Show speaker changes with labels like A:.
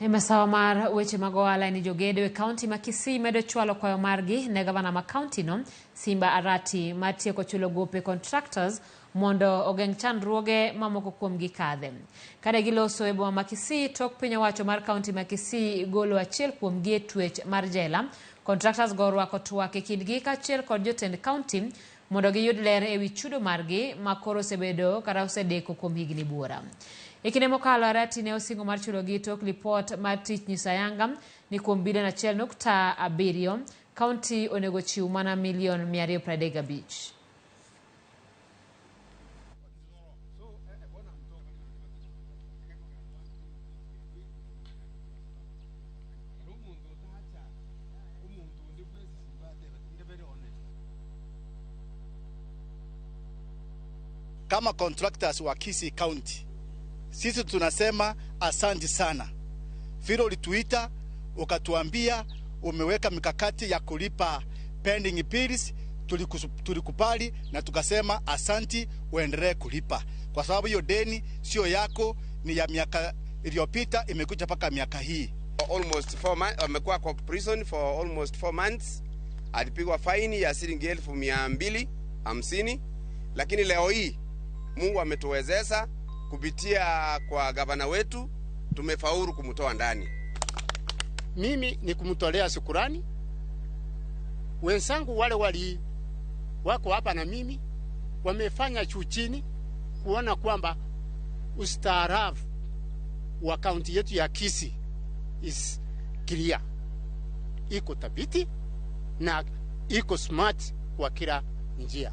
A: Emesawa mar weche magoala ni jogedo e kaunti ma Kisii medo chwalo kwayo margi ne gavana ma kaunti no Simba Arati matieko chulo gope contractors mondo ogeng' chandruoge mamoko kuomgi kadhe. Kane giloso e boma ma Kisii tok piny owacho mar kaunti ma Kisii golo achiel kuomgi e twech mar jela, contractors go orwako twak e kindgi kaachiel kod jotend kaunti mondo giyud ler ewi chudo margi ma koro osebedo kata osedeko kuom higni buora. E kinde mokalo Arati ne osingo mar chulogi tok lipot mar tich nyiso ayanga ni kuom bilion 1.7 kaunti onego chiw mana milion 235.
B: Kama contractors wa Kisii County, sisi tunasema asante sana. Vile ulituita ukatuambia umeweka mikakati ya kulipa pending bills, tulikubali na tukasema asante, uendelee kulipa. Kwa sababu hiyo deni sio yako, ni ya miaka iliyopita, imekuja mpaka miaka hii.
C: Almost 4 months amekuwa kwa prison for almost 4 months. Alipigwa faini ya shilingi 250, lakini leo hii Mungu ametuwezesha kupitia kwa gavana wetu, tumefaulu kumtoa ndani.
D: Mimi ni kumtolea shukrani. Wenzangu wale wako hapa na mimi wamefanya juu chini kuona kwamba ustaarabu wa kaunti yetu ya Kisii is clear, iko thabiti na iko smart kwa kila njia.